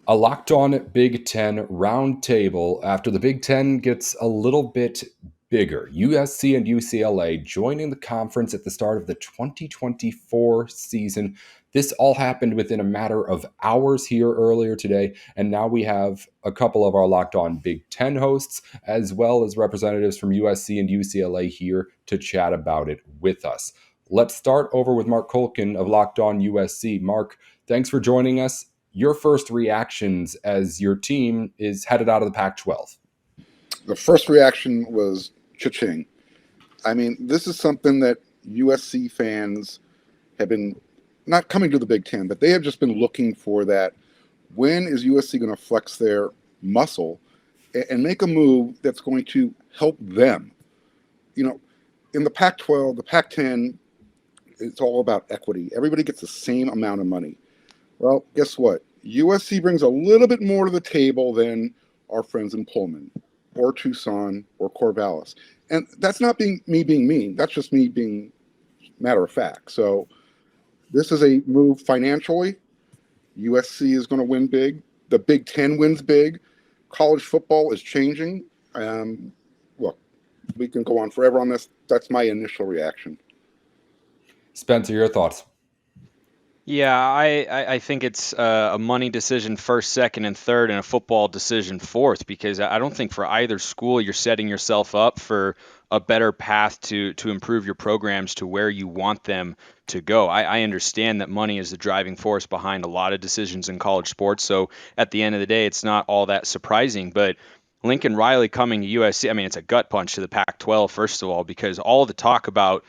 A Locked On Big Ten roundtable after the Big Ten gets a little bit bigger. USC and UCLA joining the conference at the start of the 2024 season. This all happened within a matter of hours here earlier today, and now we have a couple of our Locked On Big Ten hosts, as well as representatives from USC and UCLA here to chat about it with us. Let's start over with Mark Colkin of Locked On USC. Mark, thanks for joining us. Your first reactions as your team is headed out of the Pac-12. The first reaction was cha-ching. I mean, this is something that USC fans have been not coming to the Big Ten, but they have just been looking for that. When is USC going to flex their muscle and make a move that's going to help them? You know, in the Pac-12, the Pac-10, it's all about equity. Everybody gets the same amount of money. Well, guess what? USC brings a little bit more to the table than our friends in Pullman or Tucson or Corvallis. And that's not me being mean. That's just me being matter of fact. So this is a move financially. USC is going to win big. The Big Ten wins big. College football is changing. Look, we can go on forever on this. That's my initial reaction. Spencer, your thoughts? Yeah, I think it's a money decision first, second, and third, and a football decision fourth, because I don't think for either school you're setting yourself up for a better path to improve your programs to where you want them to go. I understand that money is the driving force behind a lot of decisions in college sports, so at the end of the day, it's not all that surprising, but Lincoln Riley coming to USC, I mean, it's a gut punch to the Pac-12, first of all, because all the talk about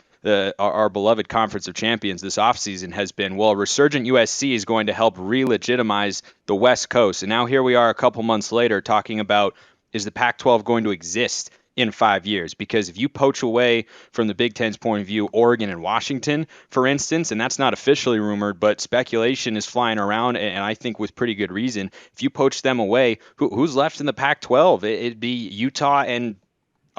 our beloved Conference of Champions this offseason has been, well, resurgent USC is going to help re-legitimize the West Coast. And now here we are a couple months later talking about, is the Pac-12 going to exist in 5 years? Because if you poach away from the Big Ten's point of view, Oregon and Washington, for instance, and that's not officially rumored, but speculation is flying around, and I think with pretty good reason, if you poach them away, who's left in the Pac-12? It'd be Utah and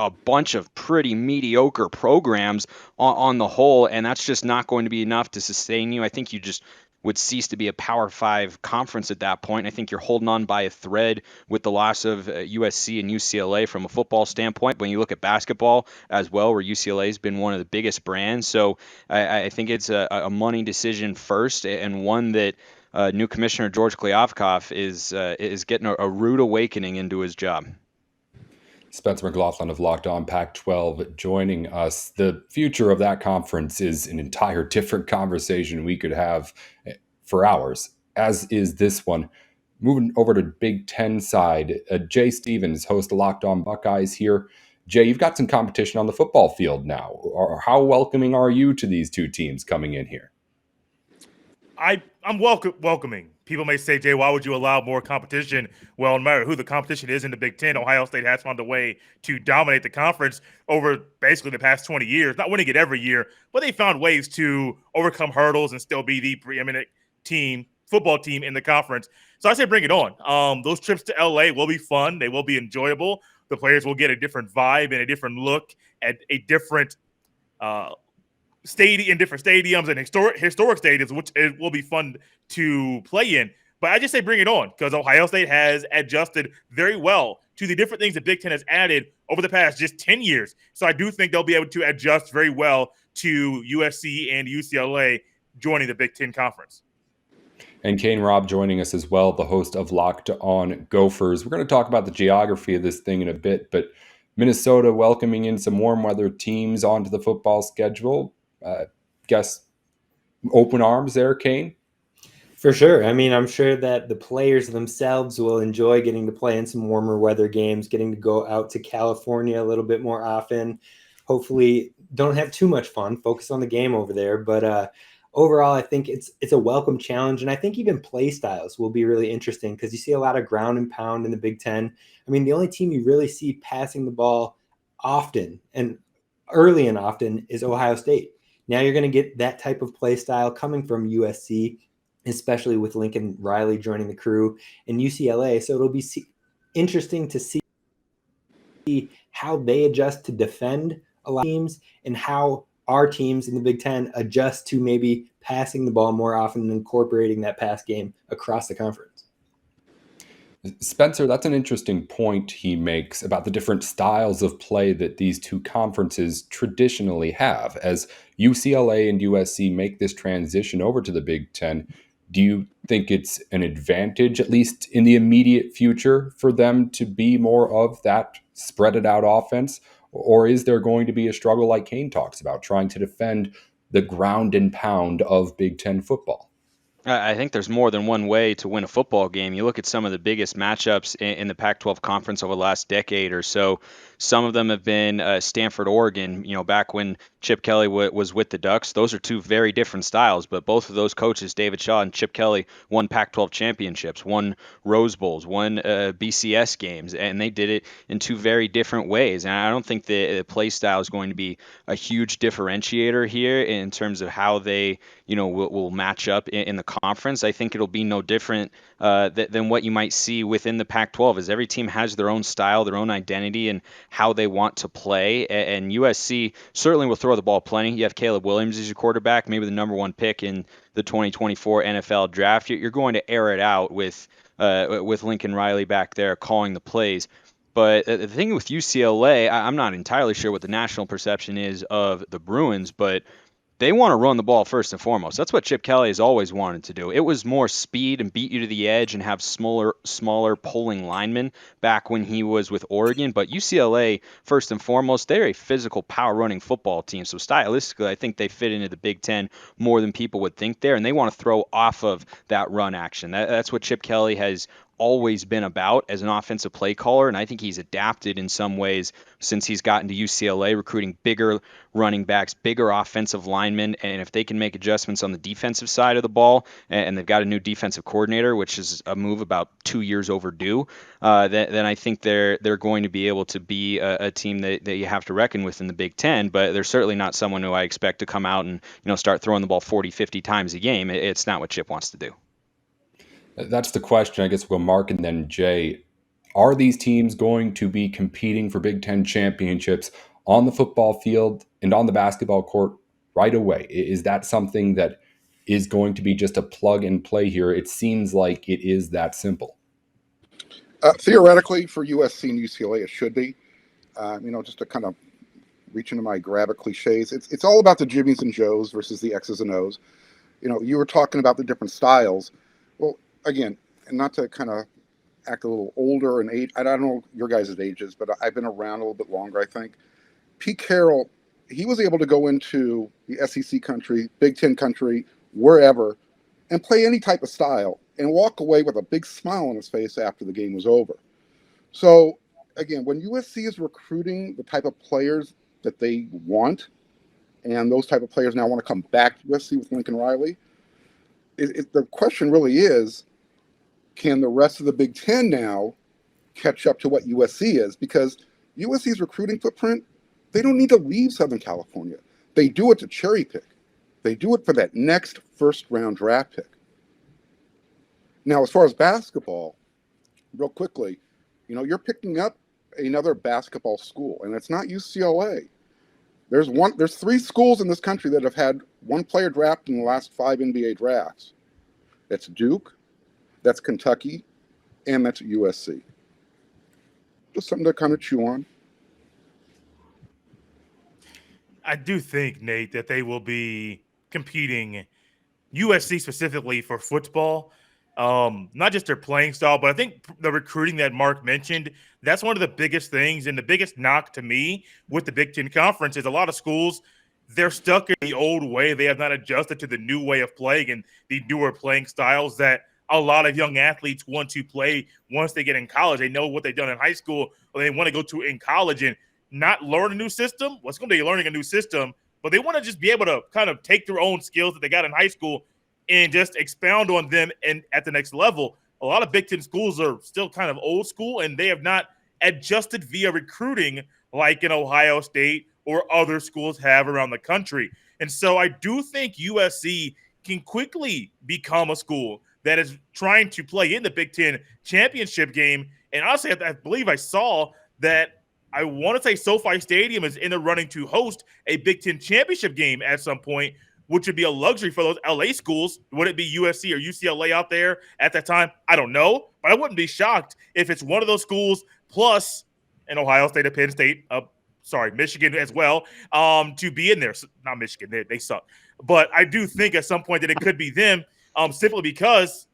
a bunch of pretty mediocre programs on the whole, and that's just not going to be enough to sustain you. I think you just would cease to be a Power 5 conference at that point. I think you're holding on by a thread with the loss of USC and UCLA from a football standpoint. When you look at basketball as well, where UCLA has been one of the biggest brands. So I think it's a money decision first, and one that new commissioner George Kliavkoff is getting a rude awakening into his job. Spencer McLaughlin of Locked On Pac-12 joining us. The future of that conference is an entire different conversation we could have for hours, as is this one. Moving over to Big Ten side, Jay Stevens, host of Locked On Buckeyes here. Jay, you've got some competition on the football field now. How welcoming are you to these two teams coming in here? I'm welcoming. People may say, Jay, why would you allow more competition? Well, no matter who the competition is in the Big Ten, Ohio State has found a way to dominate the conference over basically the past 20 years. Not winning it every year, but they found ways to overcome hurdles and still be the preeminent football team in the conference. So I say bring it on. Those trips to LA will be fun. They will be enjoyable. The players will get a different vibe and a different look at a different in different stadiums and historic stadiums, which it will be fun to play in. But I just say bring it on, because Ohio State has adjusted very well to the different things that Big Ten has added over the past just 10 years. So I do think they'll be able to adjust very well to USC and UCLA joining the Big Ten Conference. And Kane Robb joining us as well, the host of Locked On Gophers. We're going to talk about the geography of this thing in a bit, but Minnesota welcoming in some warm weather teams onto the football schedule. Guess open arms there, Kane? For sure. I mean, I'm sure that the players themselves will enjoy getting to play in some warmer weather games, getting to go out to California a little bit more often. Hopefully don't have too much fun, focus on the game over there. But overall, I think it's a welcome challenge. And I think even play styles will be really interesting, because you see a lot of ground and pound in the Big Ten. I mean, the only team you really see passing the ball often and early and often is Ohio State. Now you're going to get that type of play style coming from USC, especially with Lincoln Riley joining the crew, and UCLA. So it'll be interesting to see how they adjust to defend a lot of teams, and how our teams in the Big Ten adjust to maybe passing the ball more often and incorporating that pass game across the conference. Spencer, that's an interesting point he makes about the different styles of play that these two conferences traditionally have. As UCLA and USC make this transition over to the Big Ten, do you think it's an advantage, at least in the immediate future, for them to be more of that spread it out offense? Or is there going to be a struggle like Kane talks about, trying to defend the ground and pound of Big Ten football? I think there's more than one way to win a football game. You look at some of the biggest matchups in the Pac-12 conference over the last decade or so. Some of them have been Stanford, Oregon. Back when Chip Kelly was with the Ducks, those are two very different styles. But both of those coaches, David Shaw and Chip Kelly, won Pac-12 championships, won Rose Bowls, won BCS games, and they did it in two very different ways. And I don't think the play style is going to be a huge differentiator here in terms of how they will match up in the conference. I think it'll be no different than what you might see within the Pac-12, as every team has their own style, their own identity, and how they want to play. And USC certainly will throw the ball plenty. You have Caleb Williams as your quarterback, maybe the number one pick in the 2024 NFL draft. You're going to air it out with Lincoln Riley back there calling the plays. But the thing with UCLA, I'm not entirely sure what the national perception is of the Bruins, but they want to run the ball first and foremost. That's what Chip Kelly has always wanted to do. It was more speed and beat you to the edge and have smaller pulling linemen back when he was with Oregon. But UCLA, first and foremost, they're a physical power running football team. So stylistically, I think they fit into the Big Ten more than people would think there. And they want to throw off of that run action. That's what Chip Kelly has always been about as an offensive play caller, and I think he's adapted in some ways since he's gotten to UCLA, recruiting bigger running backs, bigger offensive linemen, and if they can make adjustments on the defensive side of the ball, and they've got a new defensive coordinator, which is a move about 2 years overdue, then I think they're going to be able to be a team that you have to reckon with in the Big Ten, but they're certainly not someone who I expect to come out and start throwing the ball 40, 50 times a game. It's not what Chip wants to do. That's the question. I guess we'll go Mark and then Jay. Are these teams going to be competing for Big Ten championships on the football field and on the basketball court right away? Is that something that is going to be just a plug and play here? It seems like it is that simple. Theoretically, for USC and UCLA, it should be. Just to kind of reach into my grab cliches, it's all about the Jimmies and Joes versus the X's and O's. You were talking about the different styles. Well, again, and not to kind of act a little older and age, I don't know your guys' ages, but I've been around a little bit longer, I think. Pete Carroll, he was able to go into the SEC country, Big Ten country, wherever, and play any type of style and walk away with a big smile on his face after the game was over. So, again, when USC is recruiting the type of players that they want, and those type of players now want to come back to USC with Lincoln Riley, the question really is, can the rest of the Big Ten now catch up to what USC is? Because USC's recruiting footprint, they don't need to leave Southern California. They do it to cherry pick. They do it for that next first-round draft pick. Now, as far as basketball, real quickly, you're picking up another basketball school, and it's not UCLA. There's 3 schools in this country that have had one player drafted in the last 5 NBA drafts. That's Duke, that's Kentucky, and that's USC. Just something to kind of chew on. I do think, Nate, that they will be competing, USC specifically, for football. Not just their playing style, but I think the recruiting that Mark mentioned, that's one of the biggest things. And the biggest knock to me with the Big Ten Conference is a lot of schools, they're stuck in the old way. They have not adjusted to the new way of playing and the newer playing styles that a lot of young athletes want to play once they get in college. They know what they've done in high school, or they want to go to in college and not learn a new system. Well, it's going to be learning a new system, but they want to just be able to kind of take their own skills that they got in high school and just expound on them and at the next level. A lot of Big Ten schools are still kind of old school, and they have not adjusted via recruiting like in Ohio State or other schools have around the country. And so I do think USC can quickly become a school that is trying to play in the Big Ten championship game. And honestly, I believe I saw that I want to say SoFi Stadium is in the running to host a Big Ten championship game at some point, which would be a luxury for those LA schools. Would it be USC or UCLA out there at that time? I don't know, but I wouldn't be shocked if it's one of those schools plus an Ohio State or Penn State, Michigan as well, to be in there. Not Michigan, they suck. But I do think at some point that it could be them, simply because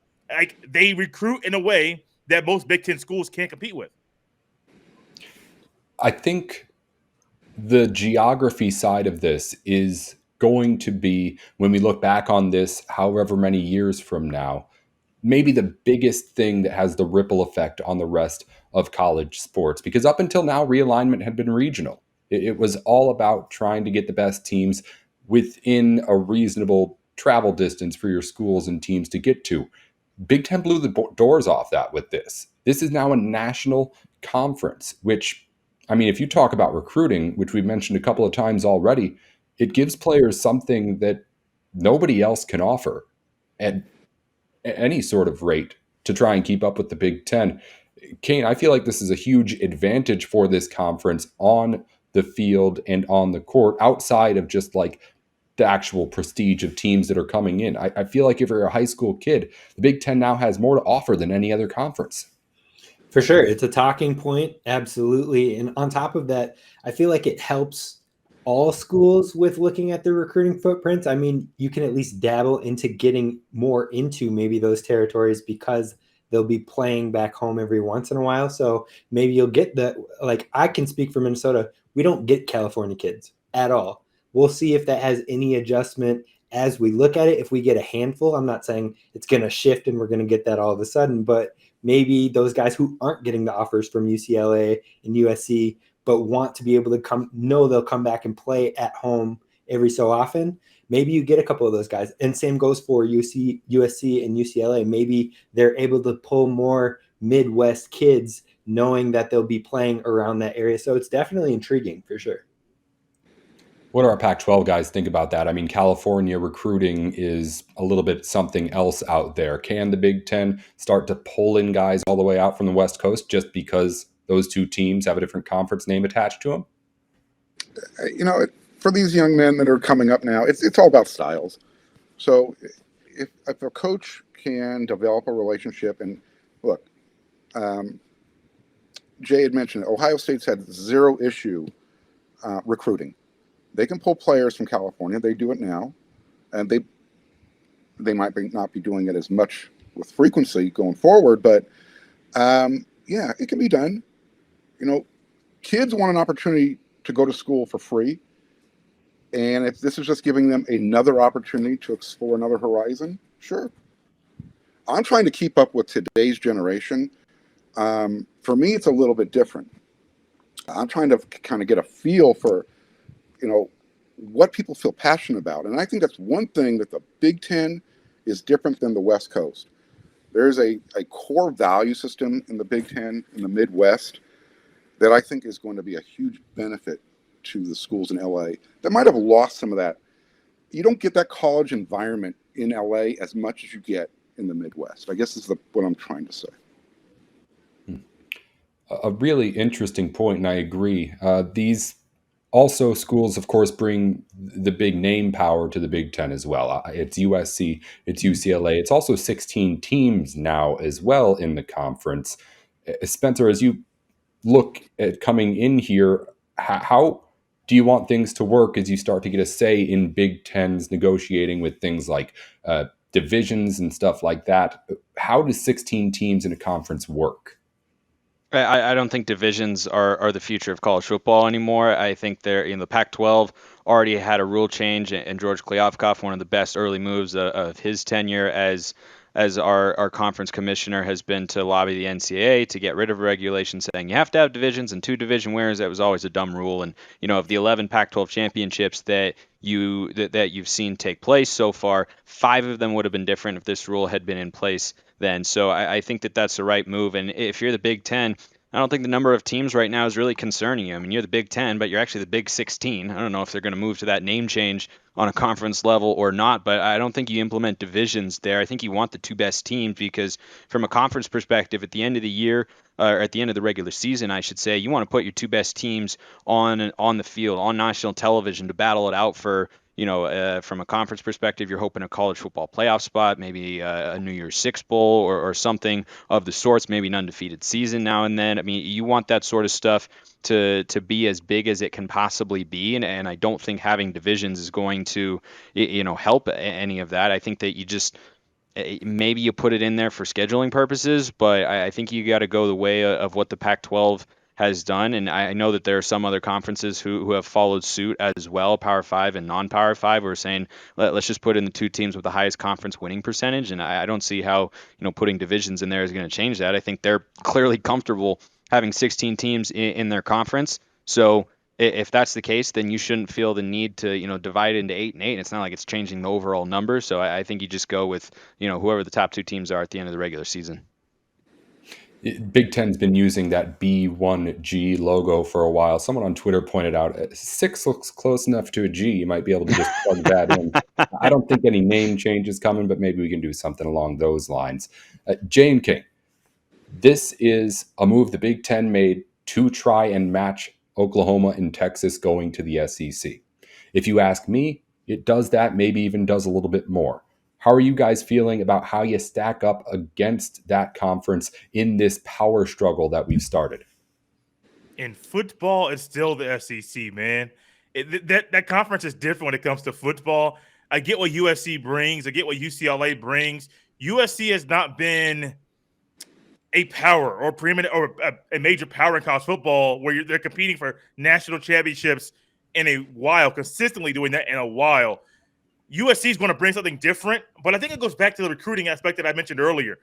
they recruit in a way that most Big Ten schools can't compete with. I think the geography side of this is going to be, when we look back on this however many years from now, maybe the biggest thing that has the ripple effect on the rest of college sports. Because up until now, realignment had been regional. It was all about trying to get the best teams within a reasonable travel distance for your schools and teams to get to. Big Ten blew the doors off that with this. This is now a national conference, which, I mean, if you talk about recruiting, which we've mentioned a couple of times already, it gives players something that nobody else can offer at any sort of rate to try and keep up with the Big Ten. Kane, I feel like this is a huge advantage for this conference on the field and on the court, outside of just like the actual prestige of teams that are coming in. I feel like if you're a high school kid, the Big Ten now has more to offer than any other conference. For sure. It's a talking point. Absolutely. And on top of that, I feel like it helps all schools with looking at their recruiting footprints. I mean, you can at least dabble into getting more into maybe those territories because they'll be playing back home every once in a while. So maybe you'll get the, like, I can speak for Minnesota. We don't get California kids at all. We'll see if that has any adjustment as we look at it. If we get a handful, I'm not saying it's going to shift and we're going to get that all of a sudden, but maybe those guys who aren't getting the offers from UCLA and USC, but want to be able to know they'll come back and play at home every so often, maybe you get a couple of those guys. And same goes for USC and UCLA. Maybe they're able to pull more Midwest kids knowing that they'll be playing around that area. So it's definitely intriguing for sure. What do our Pac-12 guys think about that? I mean, California recruiting is a little bit something else out there. Can the Big Ten start to pull in guys all the way out from the West Coast just because those two teams have a different conference name attached to them? For these young men that are coming up now, it's all about styles. So if a coach can develop a relationship, and look, Jay had mentioned Ohio State's had zero issue recruiting. They can pull players from California. They do it now, and they might not be doing it as much with frequency going forward. But it can be done. Kids want an opportunity to go to school for free, and if this is just giving them another opportunity to explore another horizon, sure. I'm trying to keep up with today's generation. For me, it's a little bit different. I'm trying to kind of get a feel for what people feel passionate about. And I think that's one thing that the Big Ten is different than the West Coast. There's a core value system in the Big Ten, in the Midwest, that I think is going to be a huge benefit to the schools in LA that might have lost some of that. You don't get that college environment in LA as much as you get in the Midwest. I guess is what I'm trying to say. A really interesting point, and I agree. These also schools, of course, bring the big name power to the Big Ten as well. It's USC, it's UCLA. It's also 16 teams now as well in the conference. Spencer, as you look at coming in here, how do you want things to work as you start to get a say in Big Ten's negotiating with things like divisions and stuff like that? How does 16 teams in a conference work? I don't think divisions are the future of college football anymore. I think the Pac-12 already had a rule change, and George Kliavkoff, one of the best early moves of his tenure as our conference commissioner, has been to lobby the NCAA to get rid of a regulation saying you have to have divisions and 2 division winners. That was always a dumb rule. And of the 11 Pac-12 championships that you've seen take place so far, 5 of them would have been different if this rule had been in place then. So I think that's the right move. And if you're the Big Ten, I don't think the number of teams right now is really concerning you. I mean, you're the Big Ten, but you're actually the Big 16. I don't know if they're going to move to that name change on a conference level or not, but I don't think you implement divisions there. I think you want the 2 best teams because from a conference perspective, at the end of the year, or at the end of the regular season, I should say, you want to put your 2 best teams on the field, on national television to battle it out for from a conference perspective, you're hoping a college football playoff spot, maybe a New Year's Six bowl or something of the sorts, maybe an undefeated season now and then. I mean, you want that sort of stuff to be as big as it can possibly be, and I don't think having divisions is going to help any of that. I think that you just maybe you put it in there for scheduling purposes, but I think you got to go the way of what the Pac-12 has done. And I know that there are some other conferences who have followed suit as well, Power 5 and non-Power 5, who are saying, let's just put in the two teams with the highest conference winning percentage. And I don't see how, putting divisions in there is going to change that. I think they're clearly comfortable having 16 teams in their conference. So if that's the case, then you shouldn't feel the need to, divide it into 8 and 8. It's not like it's changing the overall number. So I think you just go with, whoever the top two teams are at the end of the regular season. Big Ten's been using that B1G logo for a while. Someone on Twitter pointed out 6 looks close enough to a G. You might be able to just plug that in. I don't think any name change is coming, but maybe we can do something along those lines. Jane King, this is a move the Big Ten made to try and match Oklahoma and Texas going to the SEC. If you ask me, it does that, maybe even does a little bit more. How are you guys feeling about how you stack up against that conference in this power struggle that we've started? In football, it's still the SEC, man. That conference is different when it comes to football. I get what USC brings. I get what UCLA brings. USC has not been a power or preeminent or a major power in college football where they're competing for national championships in a while, consistently doing that in a while. USC is going to bring something different, but I think it goes back to the recruiting aspect that I mentioned earlier.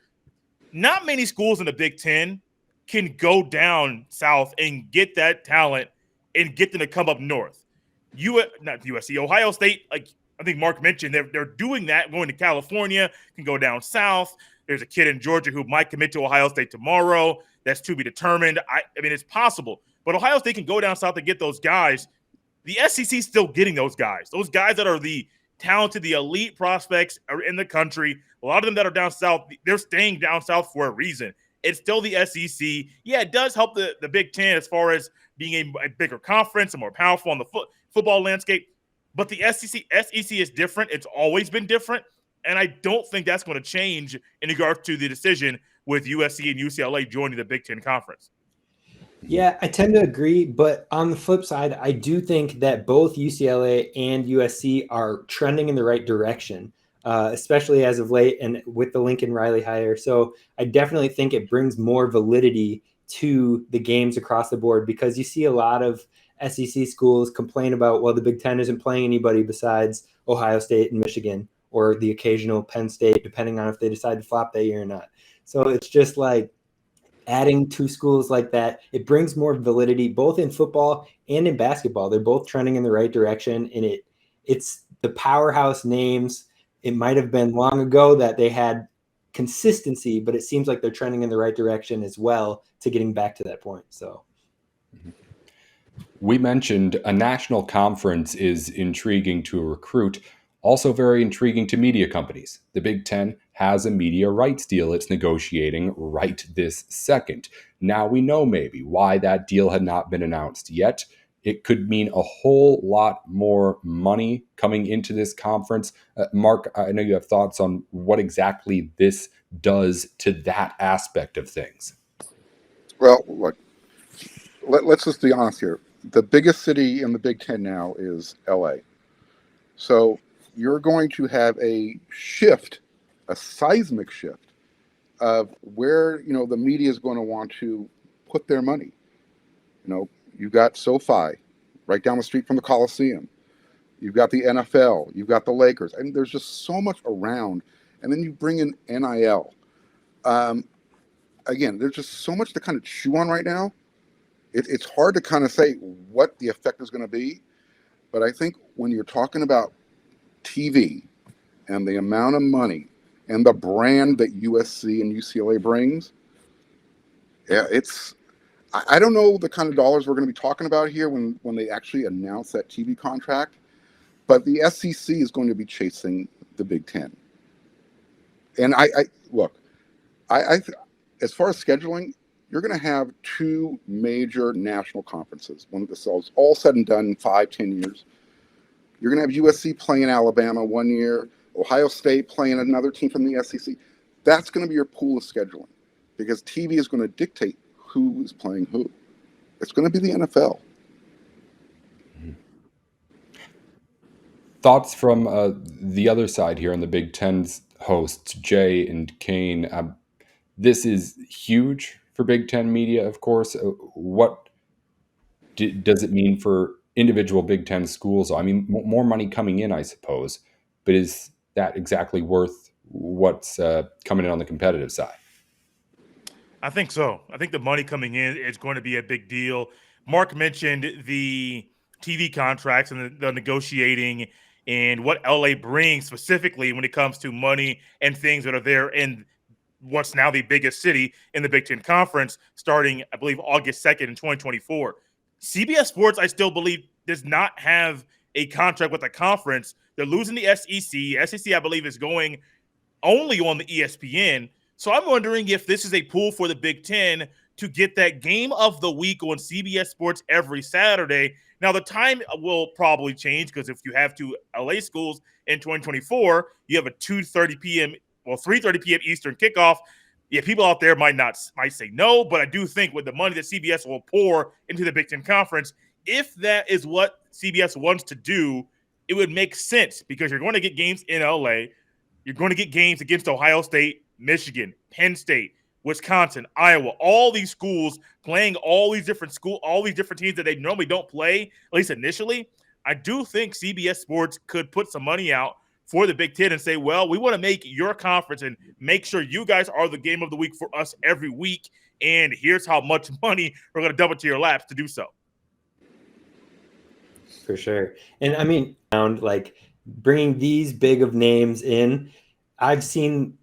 Not many schools in the Big Ten can go down south and get that talent and get them to come up north. Not USC, Ohio State, like I think Mark mentioned, they're doing that, going to California, can go down south. There's a kid in Georgia who might commit to Ohio State tomorrow. That's to be determined. I mean, it's possible. But Ohio State can go down south and get those guys. The SEC is still getting those guys that are the talented, the elite prospects are in the country. A lot of them that are down south, they're staying down south for a reason. It's still the SEC. Yeah, it does help the Big Ten as far as being a bigger conference and more powerful on the football landscape. But the SEC is different. It's always been different. And I don't think that's going to change in regards to the decision with USC and UCLA joining the Big Ten Conference. Yeah, I tend to agree. But on the flip side, I do think that both UCLA and USC are trending in the right direction, especially as of late and with the Lincoln Riley hire. So I definitely think it brings more validity to the games across the board, because you see a lot of SEC schools complain about, well, the Big Ten isn't playing anybody besides Ohio State and Michigan, or the occasional Penn State, depending on if they decide to flop that year or not. So it's just like adding two schools like that, it brings more validity both in football and in basketball. They're both trending in the right direction, and it's the powerhouse names. It might have been long ago that they had consistency, but it seems like they're trending in the right direction as well to getting back to that point. So we mentioned a national conference is intriguing to a recruit, also very intriguing to media companies. The Big Ten has a media rights deal it's negotiating right this second. Now we know maybe why that deal had not been announced yet. It could mean a whole lot more money coming into this conference. Mark, I know you have thoughts on what exactly this does to that aspect of things. Well, look, let's just be honest here. The biggest city in the Big Ten now is LA. So you're going to have a shift, a seismic shift of where, the media is going to want to put their money. You've got SoFi right down the street from the Coliseum. You've got the NFL. You've got the Lakers. And there's just so much around. And then you bring in NIL. Again, there's just so much to kind of chew on right now. It's hard to kind of say what the effect is going to be. But I think when you're talking about TV and the amount of money and the brand that USC and UCLA brings, yeah, I don't know the kind of dollars we're going to be talking about here when they actually announce that TV contract, but the SEC is going to be chasing the Big Ten. And I as far as scheduling, you're going to have two major national conferences when this is all said and done in 5-10 years. You're going to have USC playing Alabama one year, Ohio State playing another team from the SEC. That's going to be your pool of scheduling because TV is going to dictate who is playing who. It's going to be the NFL. Thoughts from the other side here on the Big Ten's hosts, Jay and Kane. This is huge for Big Ten media, of course. What does it mean for individual Big Ten schools? I mean, more money coming in, I suppose, but is that exactly worth what's coming in on the competitive side? I think so. I think the money coming in is going to be a big deal. Mark mentioned the TV contracts and the negotiating and what LA brings specifically when it comes to money and things that are there in what's now the biggest city in the Big Ten Conference starting, I believe, August 2nd in 2024. CBS Sports, I still believe, does not have a contract with the conference. They're losing the SEC. SEC, I believe, is going only on the ESPN. So I'm wondering if this is a pool for the Big Ten to get that game of the week on CBS Sports every Saturday. Now, the time will probably change because if you have two LA schools in 2024, you have a 2:30 p.m. or 3:30 p.m. Eastern kickoff. Yeah, people out there might say no, but I do think with the money that CBS will pour into the Big Ten Conference, if that is what CBS wants to do, it would make sense because you're going to get games in LA. You're going to get games against Ohio State, Michigan, Penn State, Wisconsin, Iowa, all these schools playing all these different teams that they normally don't play, at least initially. I do think CBS Sports could put some money out for the Big Ten and say, well, we want to make your conference and make sure you guys are the game of the week for us every week. And here's how much money we're going to dump into your laps to do so. For sure. And I mean, like bringing these big of names in, I've seen,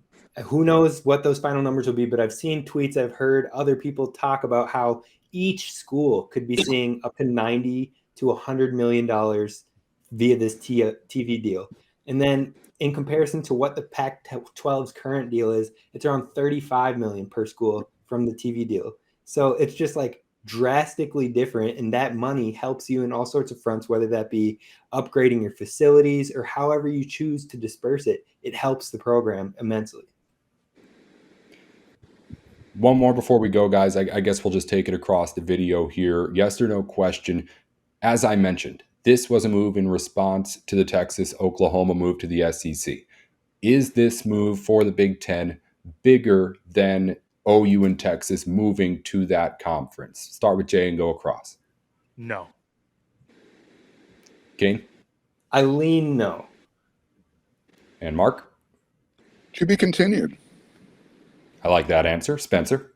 who knows what those final numbers will be, but I've seen tweets, I've heard other people talk about how each school could be seeing up to $90 to $100 million via this TV deal. And then in comparison to what the Pac-12's current deal is, it's around $35 million per school from the TV deal. So it's just like drastically different, and that money helps you in all sorts of fronts, whether that be upgrading your facilities or however you choose to disperse it. It helps the program immensely. One more before we go, guys. I guess we'll just take it across the video here. Yes or no question. As I mentioned, this was a move in response to the Texas-Oklahoma move to the SEC. Is this move for the Big Ten bigger than OU and Texas moving to that conference? Start with Jay and go across. No. Kane? I lean no. And Mark? To be continued. I like that answer. Spencer?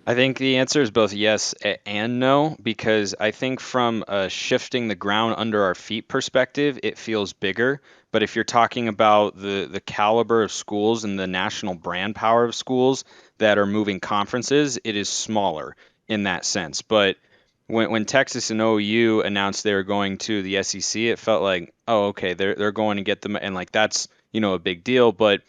I think the answer is both yes and no, because I think from a shifting the ground under our feet perspective, it feels bigger. But if you're talking about the caliber of schools and the national brand power of schools that are moving conferences, it is smaller in that sense. But when Texas and OU announced they were going to the SEC, it felt like, oh, okay, they're going to get them, and like that's a big deal. But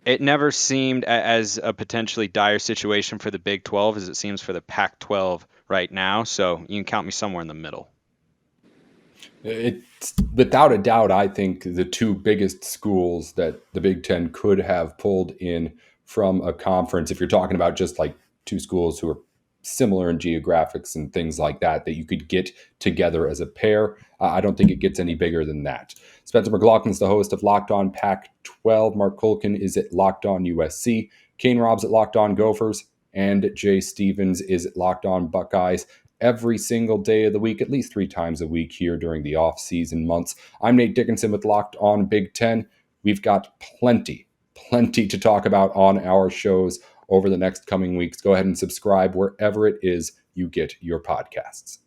it never seemed as a potentially dire situation for the Big 12 as it seems for the Pac-12 right now. So you can count me somewhere in the middle. It's without a doubt, I think the two biggest schools that the Big Ten could have pulled in from a conference, if you're talking about just like two schools who are similar in geographics and things like that you could get together as a pair. I don't think it gets any bigger than that. Spencer McLaughlin is the host of Locked On Pac-12. Mark Kulkin is at Locked On USC. Kane Robb's at Locked On Gophers. And Jay Stevens is at Locked On Buckeyes every single day of the week, at least 3 times a week here during the off-season months. I'm Nate Dickinson with Locked On Big Ten. We've got plenty to talk about on our shows over the next coming weeks. Go ahead and subscribe wherever it is you get your podcasts.